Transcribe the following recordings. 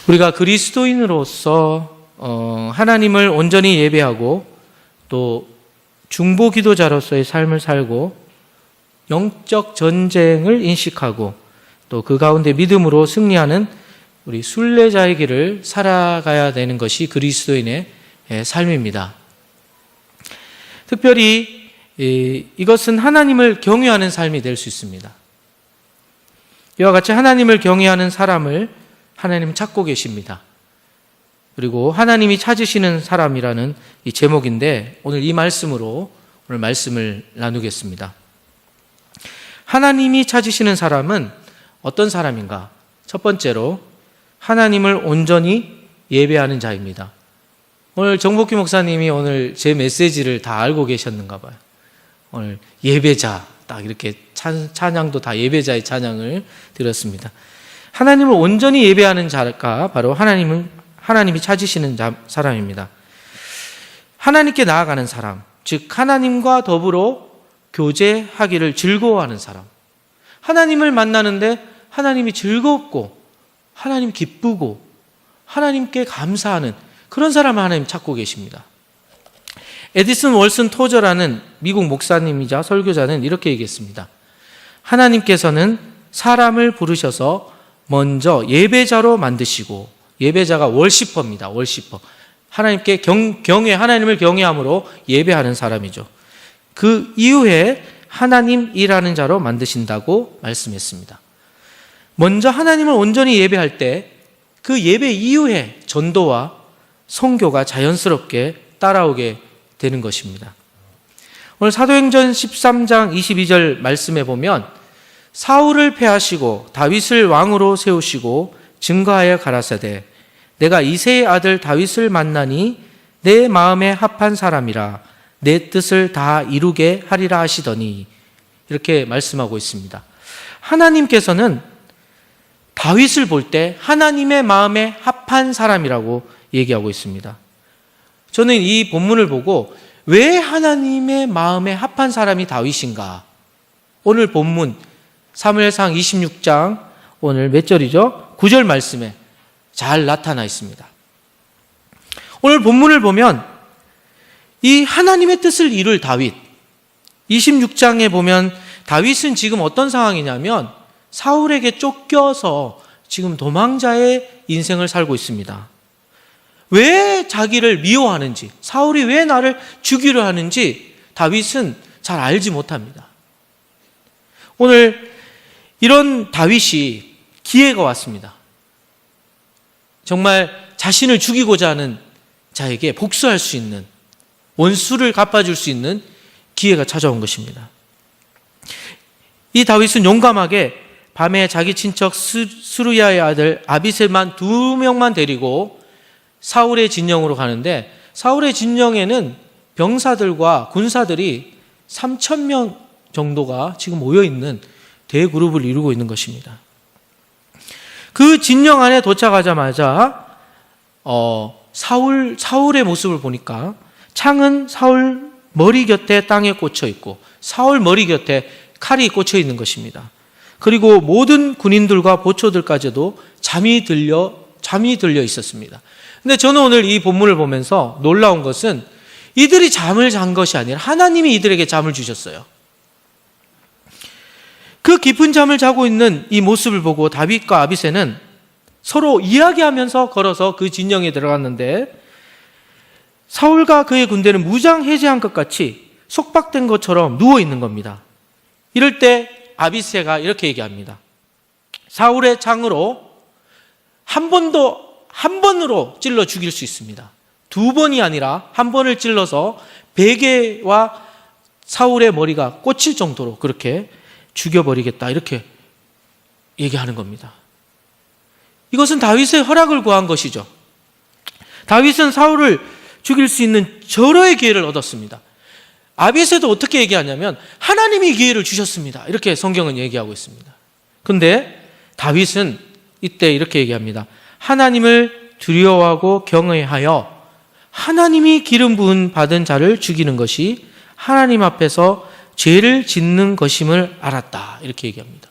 우리가 그리스도인으로서 하나님을 온전히 예배하고 또 중보 기도자로서의 삶을 살고 영적 전쟁을 인식하고 또 그 가운데 믿음으로 승리하는 우리 순례자의 길을 살아가야 되는 것이 그리스도인의 삶입니다. 특별히 이것은 하나님을 경외하는 삶이 될 수 있습니다. 이와 같이 하나님을 경외하는 사람을 하나님은 찾고 계십니다. 그리고 하나님이 찾으시는 사람이라는 이 제목인데 오늘 이 말씀으로 오늘 말씀을 나누겠습니다. 하나님이 찾으시는 사람은 어떤 사람인가? 첫 번째로 하나님을 온전히 예배하는 자입니다. 오늘 정복기 목사님이 오늘 제 메시지를 다 알고 계셨는가 봐요. 오늘 예배자, 딱 이렇게 찬양도 다 예배자의 찬양을 드렸습니다. 하나님을 온전히 예배하는 자가 바로 하나님이 찾으시는 사람입니다. 하나님께 나아가는 사람, 즉 하나님과 더불어 교제하기를 즐거워하는 사람. 하나님을 만나는데 하나님이 즐겁고 하나님 기쁘고 하나님께 감사하는 그런 사람을 하나님 찾고 계십니다. 에디슨 월슨 토저라는 미국 목사님이자 설교자는 이렇게 얘기했습니다. 하나님께서는 사람을 부르셔서 먼저 예배자로 만드시고, 예배자가 월시퍼입니다. 월시퍼. 하나님께 하나님을 경외함으로 예배하는 사람이죠. 그 이후에 하나님이라는 자로 만드신다고 말씀했습니다. 먼저 하나님을 온전히 예배할 때 그 예배 이후에 전도와 선교가 자연스럽게 따라오게 되는 것입니다. 오늘 사도행전 13장 22절 말씀에 보면 사울을 패하시고 다윗을 왕으로 세우시고 증거하여 가라사대 내가 이새의 아들 다윗을 만나니 내 마음에 합한 사람이라 내 뜻을 다 이루게 하리라 하시더니 이렇게 말씀하고 있습니다. 하나님께서는 다윗을 볼 때 하나님의 마음에 합한 사람이라고 얘기하고 있습니다. 저는 이 본문을 보고 왜 하나님의 마음에 합한 사람이 다윗인가? 오늘 본문 사무엘상 26장 오늘 몇 절이죠? 9절 말씀에 잘 나타나 있습니다. 오늘 본문을 보면 이 하나님의 뜻을 이룰 다윗, 26장에 보면 다윗은 지금 어떤 상황이냐면 사울에게 쫓겨서 지금 도망자의 인생을 살고 있습니다. 왜 자기를 미워하는지, 사울이 왜 나를 죽이려 하는지 다윗은 잘 알지 못합니다. 오늘 이런 다윗이 기회가 왔습니다. 정말 자신을 죽이고자 하는 자에게 복수할 수 있는, 원수를 갚아줄 수 있는 기회가 찾아온 것입니다. 이 다윗은 용감하게 밤에 자기 친척 스루야의 아들 아비셀만 2명만 데리고 사울의 진영으로 가는데 사울의 진영에는 병사들과 군사들이 3,000명 정도가 지금 모여있는 대그룹을 이루고 있는 것입니다. 그 진영 안에 도착하자마자 사울의 모습을 보니까 창은 사울 머리 곁에 땅에 꽂혀 있고 사울 머리 곁에 칼이 꽂혀 있는 것입니다. 그리고 모든 군인들과 보초들까지도 잠이 들려 있었습니다. 근데 저는 오늘 이 본문을 보면서 놀라운 것은 이들이 잠을 잔 것이 아니라 하나님이 이들에게 잠을 주셨어요. 그 깊은 잠을 자고 있는 이 모습을 보고 다윗과 아비새는 서로 이야기하면서 걸어서 그 진영에 들어갔는데 사울과 그의 군대는 무장 해제한 것 같이 속박된 것처럼 누워 있는 겁니다. 이럴 때 아비새가 이렇게 얘기합니다. 사울의 창으로 한 번으로 찔러 죽일 수 있습니다. 2번이 아니라 한 번을 찔러서 베개와 사울의 머리가 꽂힐 정도로 그렇게 죽여버리겠다 이렇게 얘기하는 겁니다. 이것은 다윗의 허락을 구한 것이죠. 다윗은 사울을 죽일 수 있는 절호의 기회를 얻었습니다. 아비새도 어떻게 얘기하냐면 하나님이 기회를 주셨습니다. 이렇게 성경은 얘기하고 있습니다. 그런데 다윗은 이때 이렇게 얘기합니다. 하나님을 두려워하고 경외하여 하나님이 기름 부은 받은 자를 죽이는 것이 하나님 앞에서 죄를 짓는 것임을 알았다. 이렇게 얘기합니다.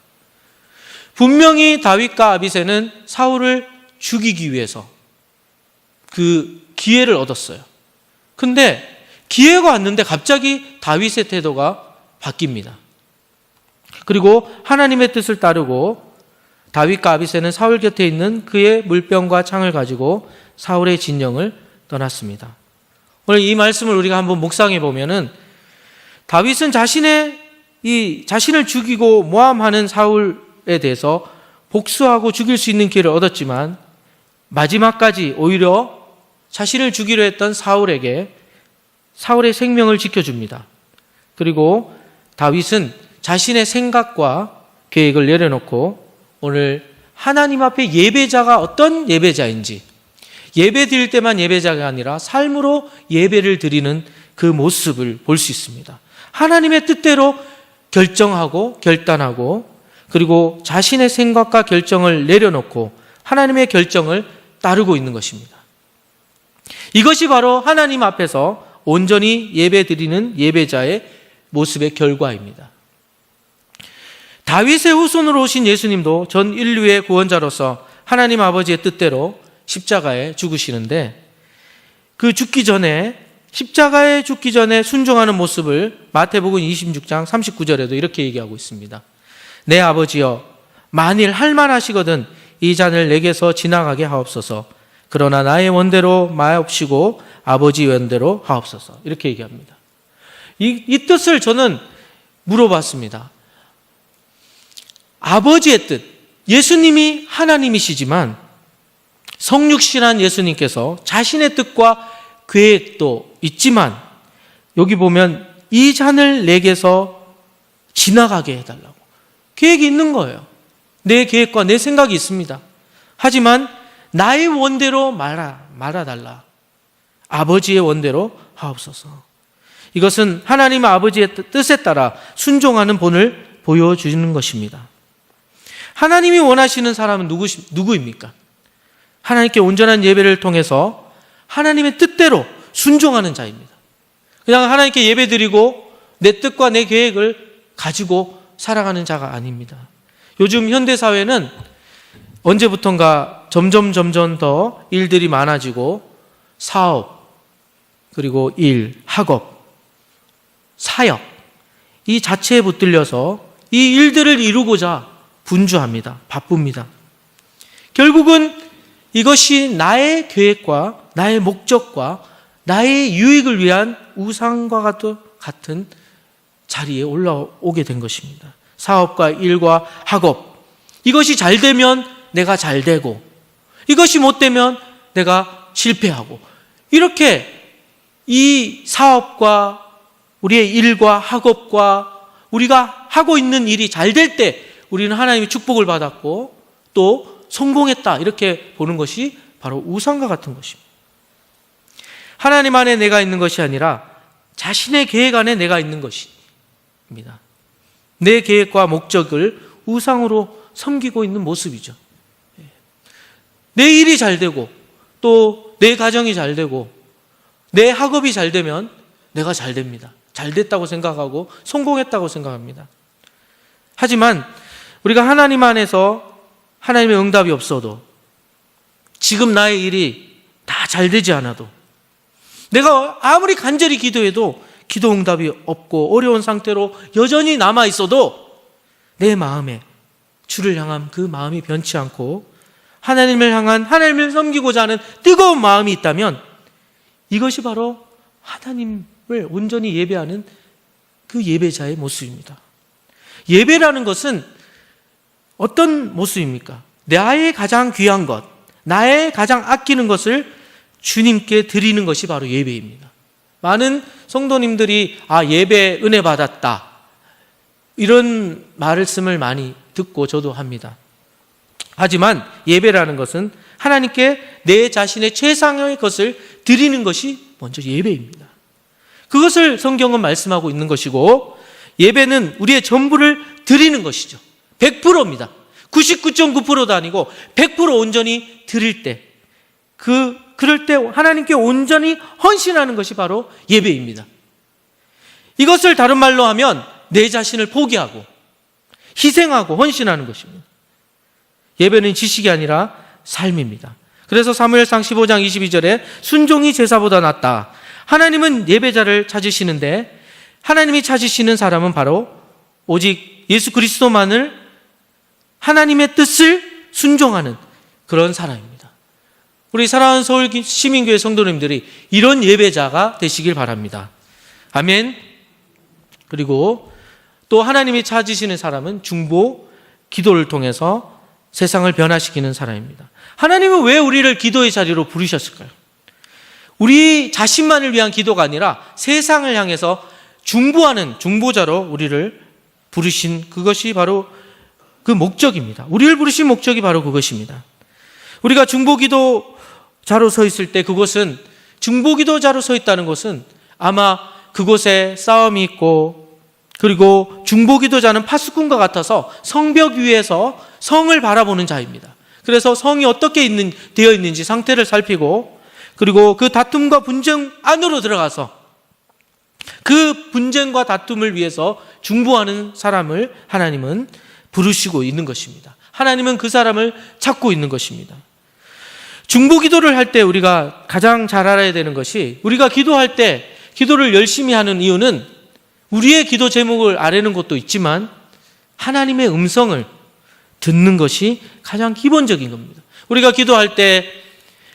분명히 다윗과 아비새는 사울을 죽이기 위해서 그 기회를 얻었어요. 근데 기회가 왔는데 갑자기 다윗의 태도가 바뀝니다. 그리고 하나님의 뜻을 따르고 다윗과 아비새는 사울 곁에 있는 그의 물병과 창을 가지고 사울의 진영을 떠났습니다. 오늘 이 말씀을 우리가 한번 묵상해 보면은 다윗은 자신을 죽이고 모함하는 사울에 대해서 복수하고 죽일 수 있는 기회를 얻었지만 마지막까지 오히려 자신을 죽이려 했던 사울에게 사울의 생명을 지켜줍니다. 그리고 다윗은 자신의 생각과 계획을 내려놓고 오늘 하나님 앞에 예배자가 어떤 예배자인지, 예배 드릴 때만 예배자가 아니라 삶으로 예배를 드리는 그 모습을 볼 수 있습니다. 하나님의 뜻대로 결정하고 결단하고 그리고 자신의 생각과 결정을 내려놓고 하나님의 결정을 따르고 있는 것입니다. 이것이 바로 하나님 앞에서 온전히 예배 드리는 예배자의 모습의 결과입니다. 다윗의 후손으로 오신 예수님도 전 인류의 구원자로서 하나님 아버지의 뜻대로 십자가에 죽으시는데 그 십자가에 죽기 전에 순종하는 모습을 마태복음 26장 39절에도 이렇게 얘기하고 있습니다. 내 아버지여, 만일 할만하시거든 이 잔을 내게서 지나가게 하옵소서. 그러나 나의 원대로 마옵시고 아버지 원대로 하옵소서. 이렇게 얘기합니다. 이 뜻을 저는 물어봤습니다. 아버지의 뜻, 예수님이 하나님이시지만 성육신한 예수님께서 자신의 뜻과 계획도 있지만 여기 보면 이 잔을 내게서 지나가게 해달라고 계획이 있는 거예요. 내 계획과 내 생각이 있습니다. 하지만 나의 원대로 말아달라. 아버지의 원대로 하옵소서. 이것은 하나님 아버지의 뜻에 따라 순종하는 본을 보여주는 것입니다. 하나님이 원하시는 사람은 누구입니까? 하나님께 온전한 예배를 통해서 하나님의 뜻대로 순종하는 자입니다. 그냥 하나님께 예배드리고 내 뜻과 내 계획을 가지고 살아가는 자가 아닙니다. 요즘 현대사회는 언제부턴가 점점 더 일들이 많아지고 사업, 그리고 일, 학업, 사역 이 자체에 붙들려서 이 일들을 이루고자 분주합니다. 바쁩니다. 결국은 이것이 나의 계획과 나의 목적과 나의 유익을 위한 우상과 같은 자리에 올라오게 된 것입니다. 사업과 일과 학업, 이것이 잘 되면 내가 잘 되고 이것이 못 되면 내가 실패하고, 이렇게 이 사업과 우리의 일과 학업과 우리가 하고 있는 일이 잘 될 때 우리는 하나님의 축복을 받았고 또 성공했다, 이렇게 보는 것이 바로 우상과 같은 것입니다. 하나님 안에 내가 있는 것이 아니라 자신의 계획 안에 내가 있는 것입니다. 내 계획과 목적을 우상으로 섬기고 있는 모습이죠. 내 일이 잘 되고 또 내 가정이 잘 되고 내 학업이 잘 되면 내가 잘 됩니다. 잘 됐다고 생각하고 성공했다고 생각합니다. 하지만 우리가 하나님 안에서 하나님의 응답이 없어도, 지금 나의 일이 다 잘 되지 않아도, 내가 아무리 간절히 기도해도 기도 응답이 없고 어려운 상태로 여전히 남아 있어도 내 마음에 주를 향한 그 마음이 변치 않고 하나님을 향한, 하나님을 섬기고자 하는 뜨거운 마음이 있다면 이것이 바로 하나님을 온전히 예배하는 그 예배자의 모습입니다. 예배라는 것은 어떤 모습입니까? 나의 가장 귀한 것, 나의 가장 아끼는 것을 주님께 드리는 것이 바로 예배입니다. 많은 성도님들이 예배 은혜 받았다, 이런 말씀을 많이 듣고 저도 합니다. 하지만 예배라는 것은 하나님께 내 자신의 최상의 것을 드리는 것이 먼저 예배입니다. 그것을 성경은 말씀하고 있는 것이고, 예배는 우리의 전부를 드리는 것이죠. 100%입니다. 99.9%도 아니고 100% 온전히 드릴 때, 그럴 때 하나님께 온전히 헌신하는 것이 바로 예배입니다. 이것을 다른 말로 하면 내 자신을 포기하고 희생하고 헌신하는 것입니다. 예배는 지식이 아니라 삶입니다. 그래서 사무엘상 15장 22절에 순종이 제사보다 낫다. 하나님은 예배자를 찾으시는데 하나님이 찾으시는 사람은 바로 오직 예수 그리스도만을 하나님의 뜻을 순종하는 그런 사람입니다. 우리 사랑하는 서울 시민교회 성도님들이 이런 예배자가 되시길 바랍니다. 아멘. 그리고 또 하나님이 찾으시는 사람은 중보 기도를 통해서 세상을 변화시키는 사람입니다. 하나님은 왜 우리를 기도의 자리로 부르셨을까요? 우리 자신만을 위한 기도가 아니라 세상을 향해서 중보하는 중보자로 우리를 부르신 그것이 바로 그 목적입니다. 우리를 부르신 목적이 바로 그것입니다. 우리가 중보기도자로 서 있을 때 그것은 중보기도자로 서 있다는 것은 아마 그곳에 싸움이 있고 그리고 중보기도자는 파수꾼과 같아서 성벽 위에서 성을 바라보는 자입니다. 그래서 성이 어떻게 되어 있는지 상태를 살피고 그리고 그 다툼과 분쟁 안으로 들어가서 그 분쟁과 다툼을 위해서 중보하는 사람을 하나님은 부르시고 있는 것입니다. 하나님은 그 사람을 찾고 있는 것입니다. 중보 기도를 할 때 우리가 가장 잘 알아야 되는 것이 우리가 기도할 때 기도를 열심히 하는 이유는 우리의 기도 제목을 아뢰는 것도 있지만 하나님의 음성을 듣는 것이 가장 기본적인 겁니다. 우리가 기도할 때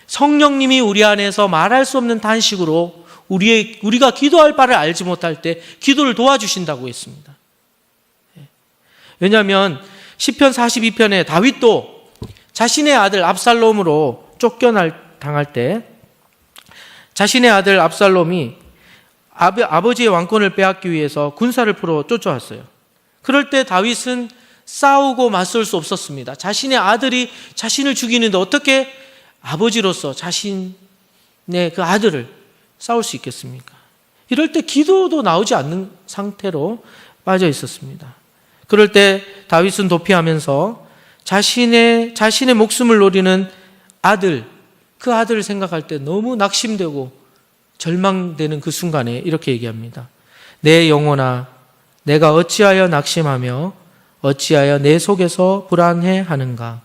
성령님이 우리 안에서 말할 수 없는 단식으로 우리가 기도할 바를 알지 못할 때 기도를 도와주신다고 했습니다. 왜냐하면 시편 42편에 다윗도 자신의 아들 압살롬으로 쫓겨당할 때 자신의 아들 압살롬이 아버지의 왕권을 빼앗기 위해서 군사를 풀어 쫓아왔어요. 그럴 때 다윗은 싸우고 맞설 수 없었습니다. 자신의 아들이 자신을 죽이는데 어떻게 아버지로서 자신의 그 아들을 싸울 수 있겠습니까? 이럴 때 기도도 나오지 않는 상태로 빠져 있었습니다. 그럴 때 다윗은 도피하면서 자신의 목숨을 노리는 아들, 그 아들을 생각할 때 너무 낙심되고 절망되는 그 순간에 이렇게 얘기합니다. 내 영혼아, 내가 어찌하여 낙심하며 어찌하여 내 속에서 불안해하는가?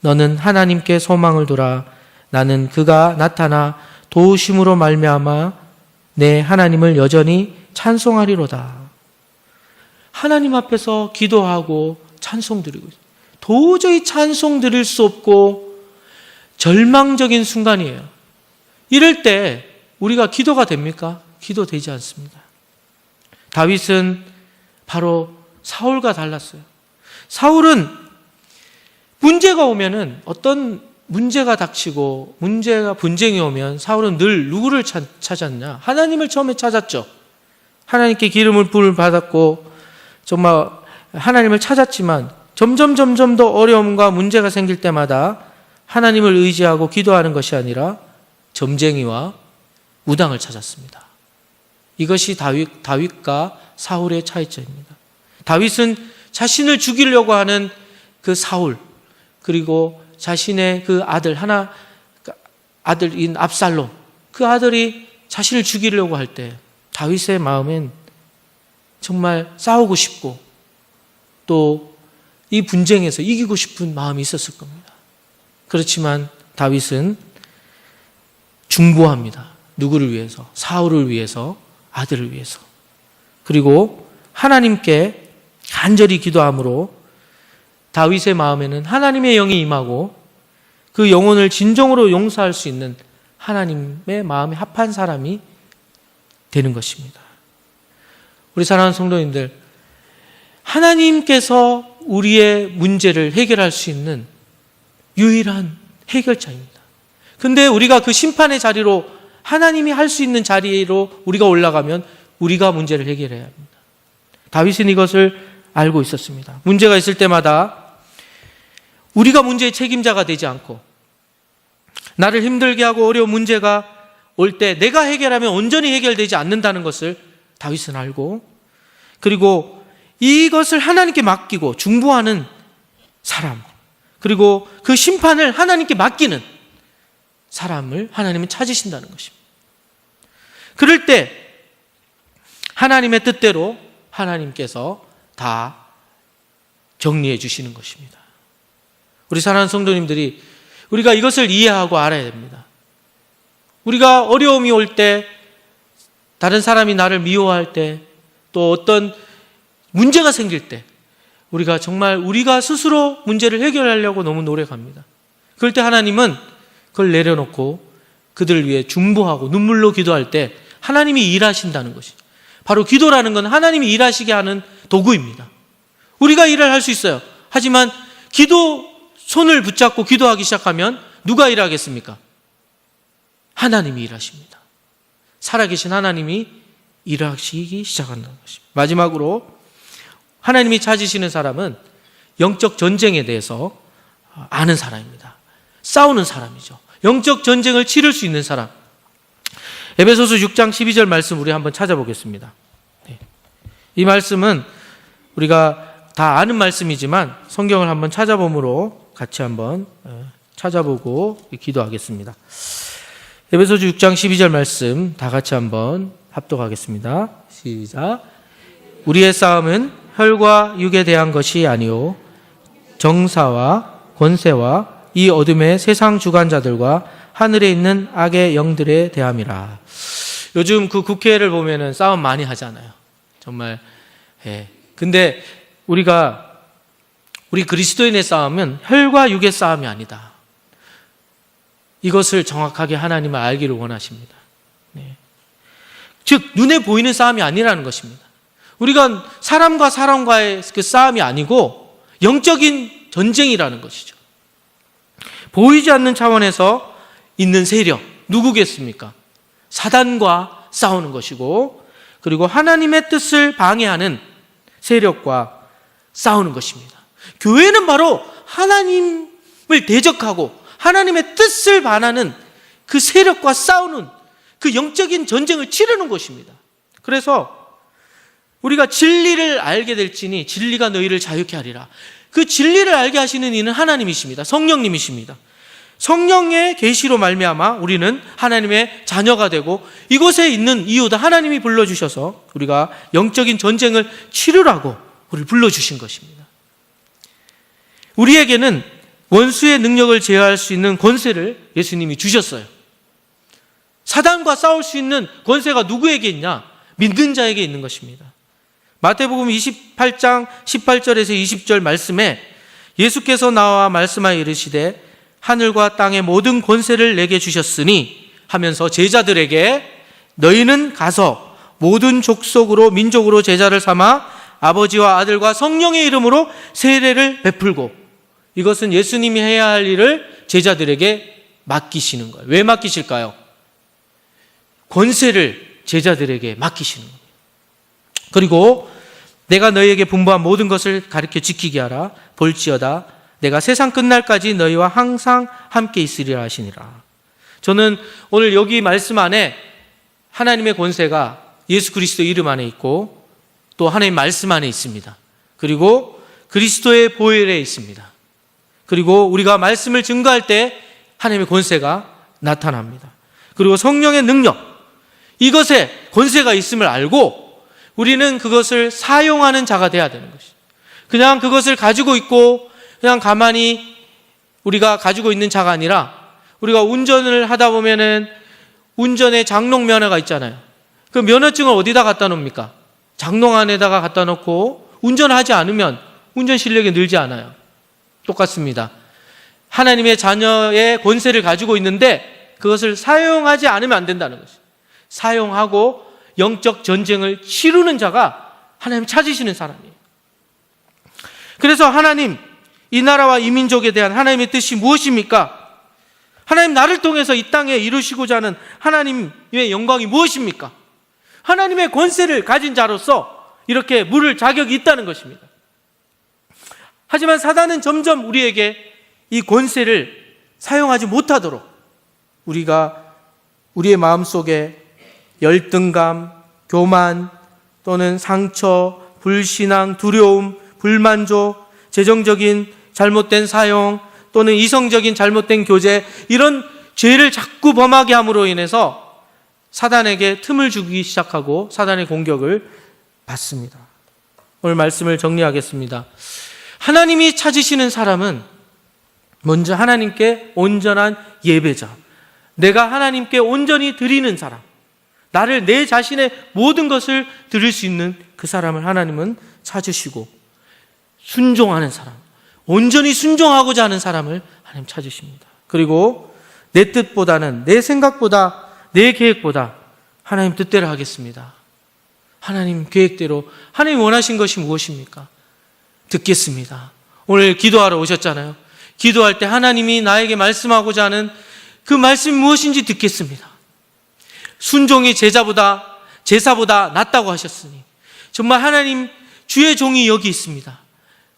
너는 하나님께 소망을 두라. 나는 그가 나타나 도우심으로 말미암아 내 하나님을 여전히 찬송하리로다. 하나님 앞에서 기도하고 찬송 드리고 있어요. 도저히 찬송 드릴 수 없고 절망적인 순간이에요. 이럴 때 우리가 기도가 됩니까? 기도되지 않습니다. 다윗은 바로 사울과 달랐어요. 사울은 문제가 오면은 어떤 문제가 닥치고 분쟁이 오면 사울은 늘 누구를 찾았냐? 하나님을 처음에 찾았죠. 하나님께 기름을 부을 받았고 정말 하나님을 찾았지만 점점 더 어려움과 문제가 생길 때마다 하나님을 의지하고 기도하는 것이 아니라 점쟁이와 무당을 찾았습니다. 이것이 다윗과 사울의 차이점입니다. 다윗은 자신을 죽이려고 하는 그 사울, 그리고 자신의 그 아들인 압살롬, 그 아들이 자신을 죽이려고 할 때 다윗의 마음엔 정말 싸우고 싶고 또 이 분쟁에서 이기고 싶은 마음이 있었을 겁니다. 그렇지만 다윗은 중보합니다. 누구를 위해서? 사울을 위해서, 아들을 위해서. 그리고 하나님께 간절히 기도함으로 다윗의 마음에는 하나님의 영이 임하고 그 영혼을 진정으로 용서할 수 있는 하나님의 마음에 합한 사람이 되는 것입니다. 우리 사랑하는 성도님들, 하나님께서 우리의 문제를 해결할 수 있는 유일한 해결자입니다. 근데 우리가 그 심판의 자리로 하나님이 할 수 있는 자리로 우리가 올라가면 우리가 문제를 해결해야 합니다. 다윗은 이것을 알고 있었습니다. 문제가 있을 때마다 우리가 문제의 책임자가 되지 않고 나를 힘들게 하고 어려운 문제가 올 때 내가 해결하면 온전히 해결되지 않는다는 것을 다윗은 알고 그리고 이것을 하나님께 맡기고 중보하는 사람 그리고 그 심판을 하나님께 맡기는 사람을 하나님은 찾으신다는 것입니다. 그럴 때 하나님의 뜻대로 하나님께서 다 정리해 주시는 것입니다. 우리 사랑하는 성도님들이 우리가 이것을 이해하고 알아야 됩니다. 우리가 어려움이 올 때, 다른 사람이 나를 미워할 때, 또 어떤 문제가 생길 때 우리가 정말 우리가 스스로 문제를 해결하려고 너무 노력합니다. 그럴 때 하나님은 그걸 내려놓고 그들을 위해 중보하고 눈물로 기도할 때 하나님이 일하신다는 것이죠. 바로 기도라는 건 하나님이 일하시게 하는 도구입니다. 우리가 일을 할 수 있어요. 하지만 손을 붙잡고 기도하기 시작하면 누가 일하겠습니까? 하나님이 일하십니다. 살아계신 하나님이 일하시기 시작한다는 것입니다. 마지막으로 하나님이 찾으시는 사람은 영적 전쟁에 대해서 아는 사람입니다. 싸우는 사람이죠. 영적 전쟁을 치를 수 있는 사람. 에베소서 6장 12절 말씀 우리 한번 찾아보겠습니다. 이 말씀은 우리가 다 아는 말씀이지만 성경을 한번 찾아봄으로 같이 한번 찾아보고 기도하겠습니다. 에베소서 6장 12절 말씀 다 같이 한번 합독하겠습니다. 시작. 우리의 싸움은 혈과 육에 대한 것이 아니요 정사와 권세와 이 어둠의 세상 주관자들과 하늘에 있는 악의 영들에 대함이라. 요즘 그 국회를 보면은 싸움 많이 하잖아요. 정말. 근데 우리 그리스도인의 싸움은 혈과 육의 싸움이 아니다. 이것을 정확하게 하나님은 알기를 원하십니다. 즉 눈에 보이는 싸움이 아니라는 것입니다. 우리가 사람과 사람과의 그 싸움이 아니고 영적인 전쟁이라는 것이죠. 보이지 않는 차원에서 있는 세력, 누구겠습니까? 사단과 싸우는 것이고, 그리고 하나님의 뜻을 방해하는 세력과 싸우는 것입니다. 교회는 바로 하나님을 대적하고 하나님의 뜻을 반하는 그 세력과 싸우는 그 영적인 전쟁을 치르는 것입니다. 그래서 우리가 진리를 알게 될지니 진리가 너희를 자유케 하리라. 그 진리를 알게 하시는 이는 하나님이십니다. 성령님이십니다. 성령의 계시로 말미암아 우리는 하나님의 자녀가 되고 이곳에 있는 이유도 하나님이 불러주셔서 우리가 영적인 전쟁을 치르라고 우리를 불러주신 것입니다. 우리에게는 원수의 능력을 제어할 수 있는 권세를 예수님이 주셨어요. 사단과 싸울 수 있는 권세가 누구에게 있냐? 믿는 자에게 있는 것입니다. 마태복음 28장 18절에서 20절 말씀에 예수께서 나와 말씀하여 이르시되 하늘과 땅의 모든 권세를 내게 주셨으니 하면서 제자들에게 너희는 가서 모든 족속으로 민족으로 제자를 삼아 아버지와 아들과 성령의 이름으로 세례를 베풀고, 이것은 예수님이 해야 할 일을 제자들에게 맡기시는 거예요. 왜 맡기실까요? 권세를 제자들에게 맡기시는 겁니다. 그리고 내가 너희에게 분부한 모든 것을 가르쳐 지키게 하라. 볼지어다 내가 세상 끝날까지 너희와 항상 함께 있으리라 하시니라. 저는 오늘 여기 말씀 안에 하나님의 권세가 예수 그리스도 이름 안에 있고 또 하나님 말씀 안에 있습니다. 그리고 그리스도의 보혈에 있습니다. 그리고 우리가 말씀을 증거할 때 하나님의 권세가 나타납니다. 그리고 성령의 능력, 이것에 권세가 있음을 알고 우리는 그것을 사용하는 자가 돼야 되는 것이죠. 그냥 그것을 가지고 있고 그냥 가만히 우리가 가지고 있는 자가 아니라, 우리가 운전을 하다 보면은 운전에 장롱 면허가 있잖아요. 그 면허증을 어디다 갖다 놓습니까? 장롱 안에다가 갖다 놓고 운전하지 않으면 운전 실력이 늘지 않아요. 똑같습니다. 하나님의 자녀의 권세를 가지고 있는데 그것을 사용하지 않으면 안 된다는 것이죠. 사용하고 영적 전쟁을 치르는 자가 하나님 찾으시는 사람이에요. 그래서 하나님, 이 나라와 이 민족에 대한 하나님의 뜻이 무엇입니까? 하나님 나를 통해서 이 땅에 이루시고자 하는 하나님의 영광이 무엇입니까? 하나님의 권세를 가진 자로서 이렇게 물을 자격이 있다는 것입니다. 하지만 사단은 점점 우리에게 이 권세를 사용하지 못하도록 우리가 우리의 마음속에 열등감, 교만 또는 상처, 불신앙, 두려움, 불만족, 재정적인 잘못된 사용 또는 이성적인 잘못된 교제, 이런 죄를 자꾸 범하게 함으로 인해서 사단에게 틈을 주기 시작하고 사단의 공격을 받습니다. 오늘 말씀을 정리하겠습니다. 하나님이 찾으시는 사람은 먼저 하나님께 온전한 예배자, 내가 하나님께 온전히 드리는 사람, 나를 내 자신의 모든 것을 드릴 수 있는 그 사람을 하나님은 찾으시고, 순종하는 사람, 온전히 순종하고자 하는 사람을 하나님 찾으십니다. 그리고 내 뜻보다는, 내 생각보다, 내 계획보다 하나님 뜻대로 하겠습니다. 하나님 계획대로, 하나님 원하신 것이 무엇입니까? 듣겠습니다. 오늘 기도하러 오셨잖아요. 기도할 때 하나님이 나에게 말씀하고자 하는 그 말씀이 무엇인지 듣겠습니다. 순종이 제사보다 낫다고 하셨으니 정말 하나님, 주의 종이 여기 있습니다.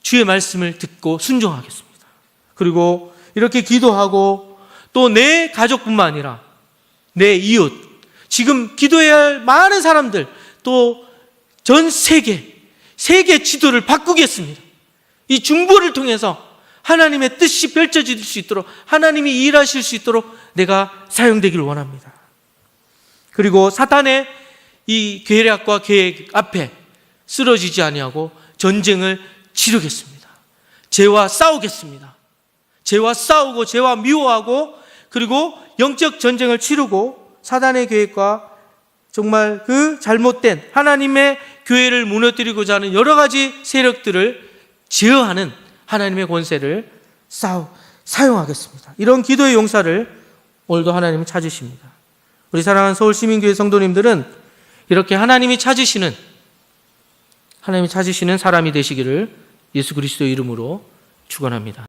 주의 말씀을 듣고 순종하겠습니다. 그리고 이렇게 기도하고 또 내 가족뿐만 아니라 내 이웃, 지금 기도해야 할 많은 사람들, 또 전 세계 지도를 바꾸겠습니다. 이 중보를 통해서 하나님의 뜻이 펼쳐질 수 있도록, 하나님이 일하실 수 있도록 내가 사용되기를 원합니다. 그리고 사탄의 이 계략과 계획 앞에 쓰러지지 아니하고 전쟁을 치르겠습니다. 죄와 싸우겠습니다. 죄와 싸우고, 죄와 미워하고, 그리고 영적 전쟁을 치르고, 사단의 계획과 정말 그 잘못된 하나님의 교회를 무너뜨리고자 하는 여러 가지 세력들을 제어하는 하나님의 권세를 사용하겠습니다. 이런 기도의 용사를 오늘도 하나님이 찾으십니다. 우리 사랑하는 서울시민교회 성도님들은 이렇게 하나님이 찾으시는 사람이 되시기를 예수 그리스도의 이름으로 축원합니다.